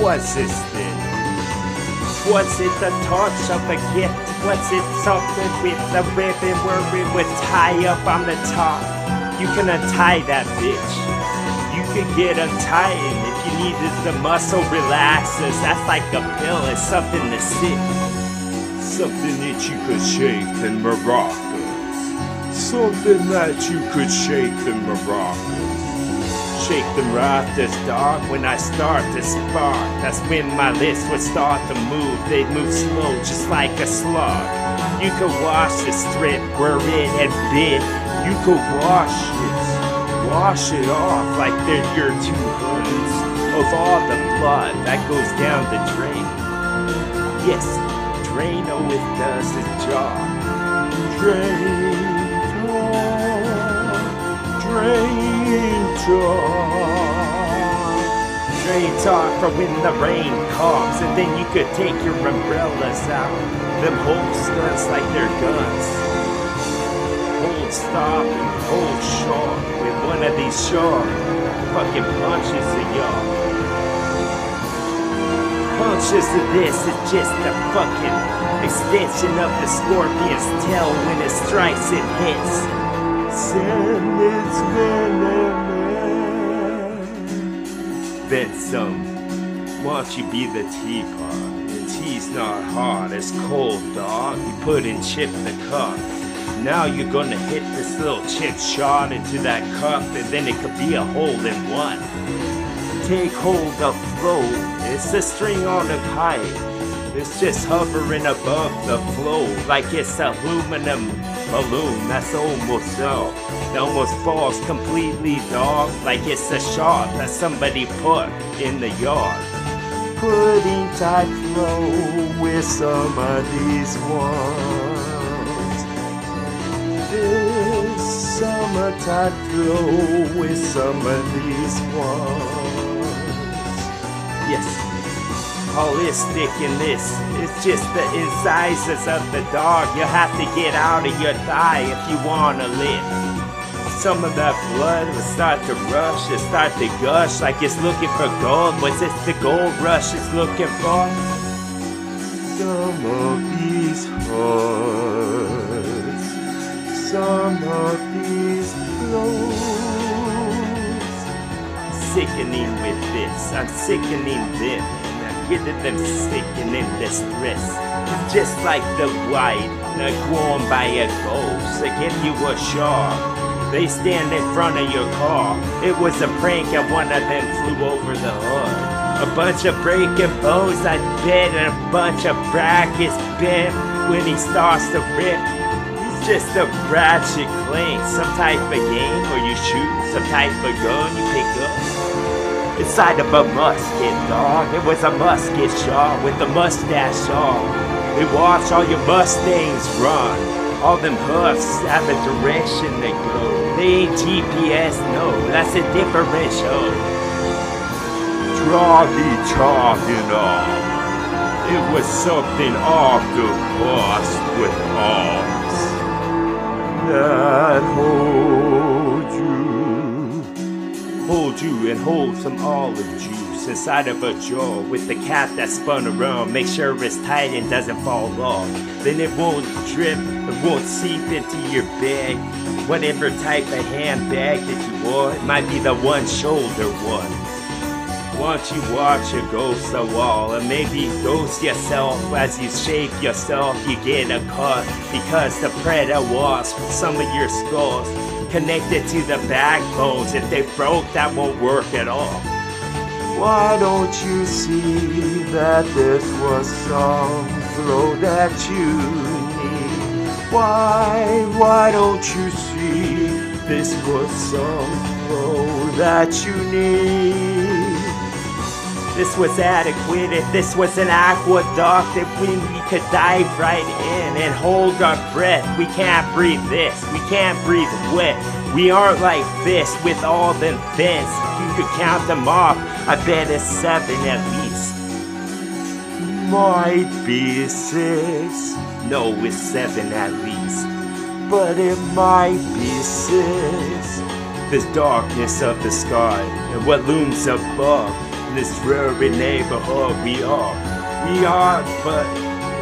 Was this then? Was it the touch of a gift? Was it something with the ribbon where it would tie up on the top? You can untie that bitch. You could get untied if you needed the muscle relaxers. That's like a pill, it's something to sip. Something that you could shake in maracas. Something that you could shake in maracas. Shake them rafters, dog, when I start to spark. That's when my lips would start to move. They'd move slow, just like a slug. You could wash the strip where it had been. You could wash it off like they're your two hoods of all the blood that goes down the drain. Yes, drain always does its job. Drain talk for when the rain comes, and then you could take your umbrellas out. Them holsters like they're guns. Hold stop and hold short with one of these short fucking punches of y'all. Punches of this is just a fucking extension of the scorpion's tail when it strikes it hits. Send its venom. Then some. Why don't you be the teapot? The tea's not hot, it's cold, dog. You put in chip in the cup. Now you're gonna hit this little chip shot into that cup, and then it could be a hole-in-one. Take hold of flow. It's a string on a kite. It's just hovering above the flow like it's aluminum balloon that's almost out. It almost falls completely, dog, like it's a shot that somebody put in the yard. Putting tight flow with some of these ones. This summertime flow with some of these ones. Yes. Holistic in this, it's just the incisors of the dog. You have to get out of your thigh if you want to live. Some of that blood will start to rush, it start to gush like it's looking for gold. Was it the gold rush it's looking for? Some of these hearts, some of these flows. Sickening with this, I'm sickening them. Getting them sickening distress. It's just like the white, going by a ghost. They give you a shock. They stand in front of your car. It was a prank and one of them flew over the hood. A bunch of breaking bones, I bet, and a bunch of brackets bent when he starts to rip. It's just a ratchet clank, some type of game where you shoot, some type of gun you pick up. Inside of a musket, dog. It was a musket shot with a mustache on. We watch all your Mustangs run. All them hoofs have a direction they go. They ain't GPS, no, that's a different show. Talking off. It was something off the bust with arms that hold you and hold some olive juice inside of a jar with the cap that spun around. Make sure it's tight and doesn't fall off. Then it won't drip, it won't seep into your bag. Whatever type of handbag that you wore, it might be the one shoulder one. Once you watch a ghost a wall, and maybe ghost yourself as you shape yourself, you get a cut because the predator wasp some of your skulls connected to the backbones. If they broke, that won't work at all. Why don't you see that this was some flow that you need? Why don't you see this was some flow that you need? This was adequate if this was an aqueduct, if we could dive right in and hold our breath. We can't breathe this, we can't breathe wet. We aren't like this with all them vents. If you could count them off, I bet it's 7 at least. Might be 6, no, it's 7 at least. But it might be 6. This darkness of the sky and what looms above this dreary neighborhood we are. We are but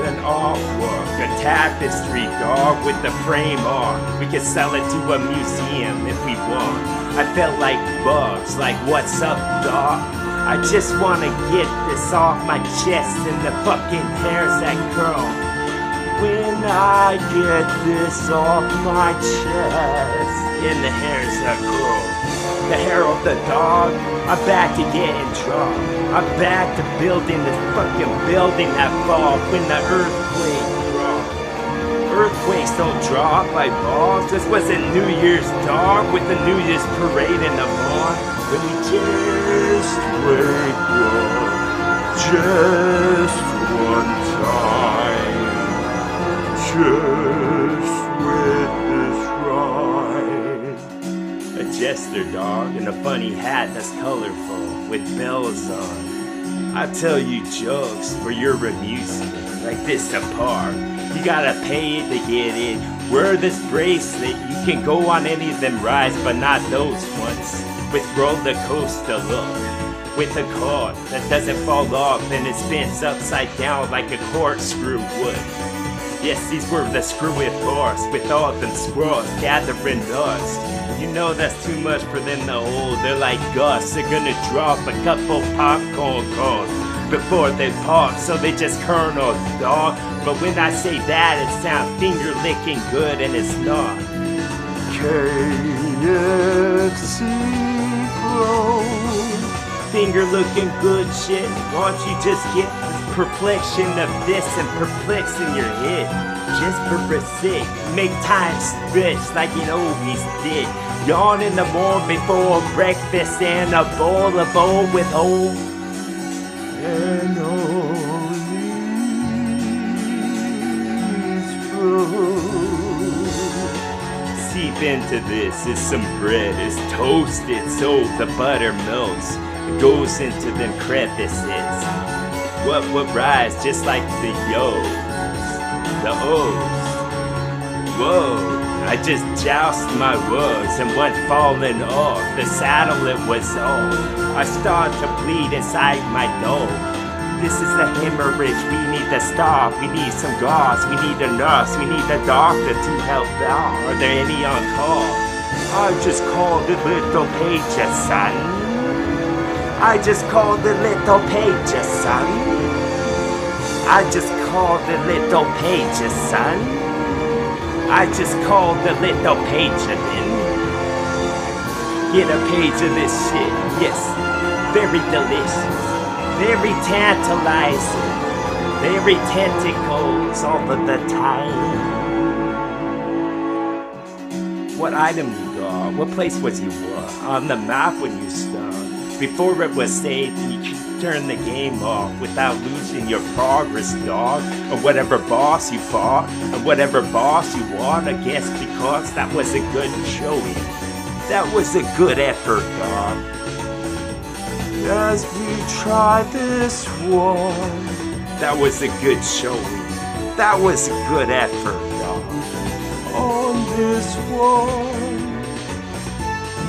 an artwork, a tapestry, dog, with the frame on. We could sell it to a museum if we want. I felt like bugs, like what's up, dog? I just wanna get this off my chest and the fucking hairs that curl. When I get this off my chest and the hairs that curl. The hair of the dog, I'm back to getting drunk. I'm back to building this fucking building that fall when the earthquake dropped. Earthquakes don't drop like balls. This wasn't New Year's, dog, with the New Year's parade in the morn. When we just wake up, just one time, just with this rhyme. A jester, dog, in a funny hat that's colorful with bells on. I tell you jokes for your amusement, like this apart. You gotta pay it to get in. Wear this bracelet, you can go on any of them rides, but not those ones. With roller coaster look, with a cord that doesn't fall off and it spins upside down like a corkscrew would. Yes, these were the screwy force with all them squirrels gathering dust. You know that's too much for them to hold. They're like Gus, they're gonna drop a couple popcorn cones before they pop, so they just kernel, dog. But when I say that, it sounds finger licking good, and it's not. KFC flow. Finger looking good shit. Why don't you just get this perplexion of this and perplex in your head? Just for a sec, make time stretch like it always did. Yawn in the morning before breakfast and a bowl with holes. And all these fruit. Seep into this is some bread, it's toasted so the butter melts. It goes into them crevices. What would rise just like the O's, the O's. Whoa, I just jousted my words and went falling off. The saddle it was on. I start to bleed inside my dome. This is the hemorrhage, we need to stop. We need some gauze, we need a nurse, we need a doctor to help out. Are there any on call? I just called the little pager, son. I just called the little pager, son. I just called the little pager, son. I just called the little pager then. Get a page of this shit, yes. Very delicious, very tantalizing, very tentacles all of the time. What item you got? What place was you on the map when you started? Before it was saved, you could turn the game off without losing your progress, dog. Or whatever boss you fought, or whatever boss you won against, because that was a good showing. That was a good effort, dog. As we try this one, that was a good showing. That was a good effort, dog. On this one.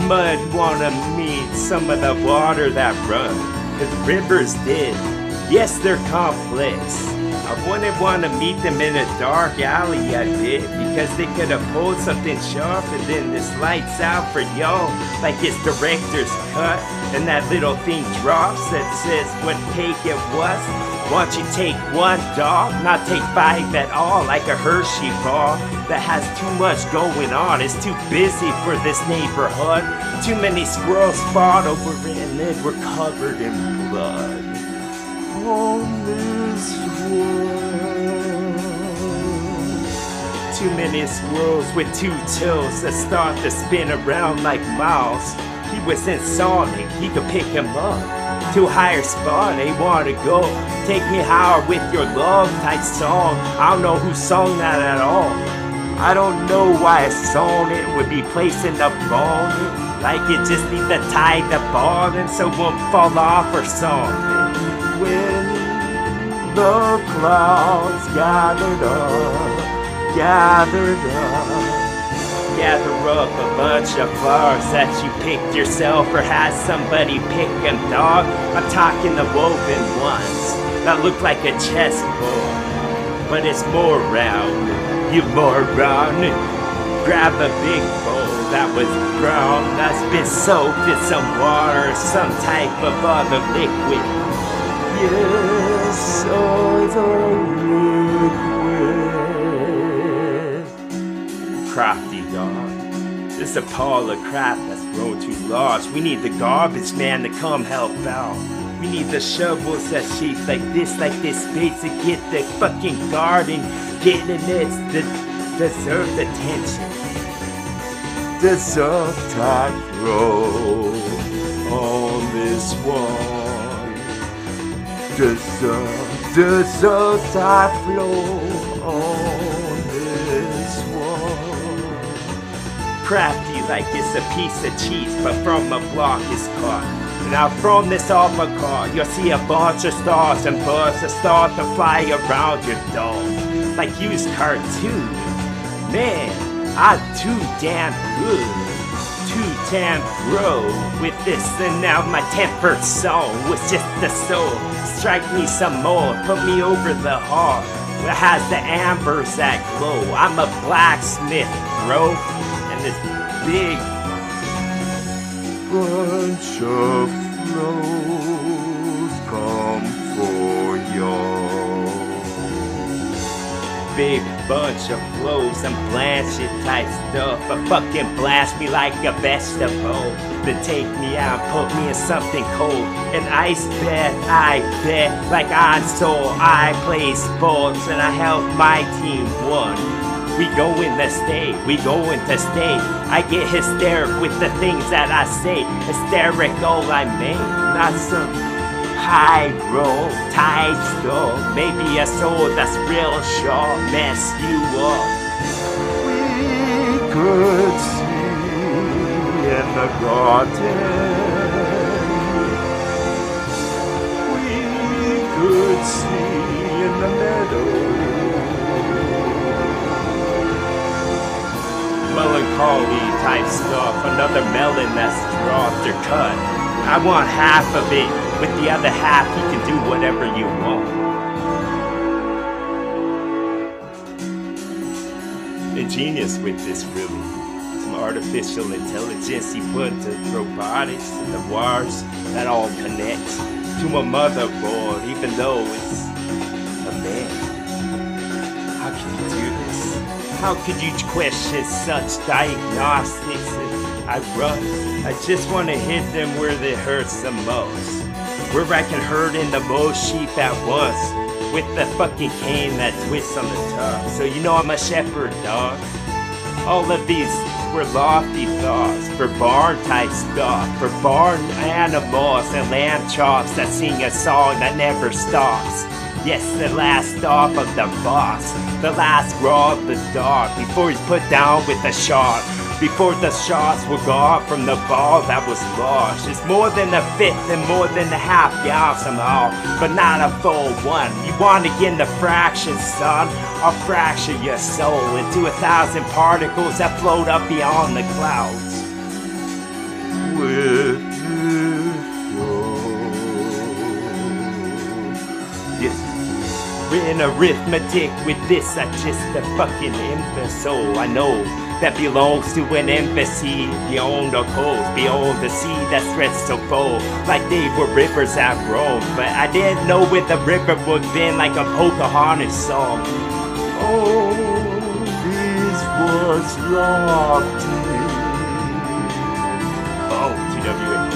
Mud wanna meet some of the water that runs, 'cause rivers did. Yes, they're complex. I wouldn't wanna meet them in a dark alley, I did, because they could have pulled something sharp and then this lights out for y'all, like it's director's cut, and that little thing drops that says what cake it was. Why don't you take one, dog, not take 5 at all, like a Hershey bar that has too much going on. It's too busy for this neighborhood. Too many squirrels fought over it and then were covered in blood. On this world. Too many squirrels with 2 toes that start to spin around like miles. He was insonic, he could pick him up. To a higher spot, they want to go. Take me higher with your love type song. I don't know who sung that at all. I don't know why a song it would be placing the ball. Like it just need to tie the ball and so it won't fall off or something. When the clouds gathered up, gather up a bunch of flowers that you picked yourself or had somebody pick them, dog. I'm talking the woven ones that look like a chessboard, but it's more round. You moron. Grab a big bowl that was brown, that's been soaked in some water, some type of other liquid. Yes, other liquid. Crafty dog. This is a pile of crap that's grown too large. We need the garbage man to come help out. We need the shovels that shape like this space to get the fucking garden getting its deserved attention. Deserve type roll on this one. Deserve type flow on this one. Crafty like it's a piece of cheese, but from a block is cut. Now from this off a car, you'll see a bunch of stars and birds that start to fly around your dome. Like used cartoon. Man, I'm too damn good, too damn pro with this, and now my tempered song was just the soul. Strike me some more, put me over the heart that has the ambers that glow. I'm a blacksmith, bro, and this big bunch of flows come for y'all. Big bunch of flows and blanchett type stuff, but fucking blast me like a vegetable. Then take me out, put me in something cold. An ice bed, I bet, like I'm so I play sports and I help my team won. We going to stay, we going to stay. I get hysteric with the things that I say. Hysterical I mean, not some high roll type stuff. Maybe a soul that's real sharp mess you up. We could see in the garden. We could see in the meadow. Melancholy type stuff. Another melon that's dropped or cut. I want half of it. With the other half, you can do whatever you want. Ingenious with this, really. Some artificial intelligence he put into robotics and the wires that all connect to a motherboard, even though it's a man. How can you do this? How could you question such diagnostics? I just want to hit them where it hurts the most. Where I can hurt in the most sheep at once. With the fucking cane that twists on the top. So you know I'm a shepherd, dog. All of these were lofty thoughts. For barn type stuff. For barn animals and lamb chops that sing a song that never stops. Yes, the last stop of the boss. The last raw of the dog. Before he's put down with a shot. Before the shots were gone from the ball that was lost. It's more than a fifth and more than a half gallon somehow, but not a full one. You want to get into fractions, son? I'll fracture your soul into 1,000 particles that float up beyond the clouds. With yes, written arithmetic with this, I just a fucking imbecile. I know that belongs to an embassy beyond the coast, beyond the sea that stretched so full, like they were rivers at Rome. But I didn't know where the river would been, like a Pocahontas song. Oh, this was locked in. Oh, TWA.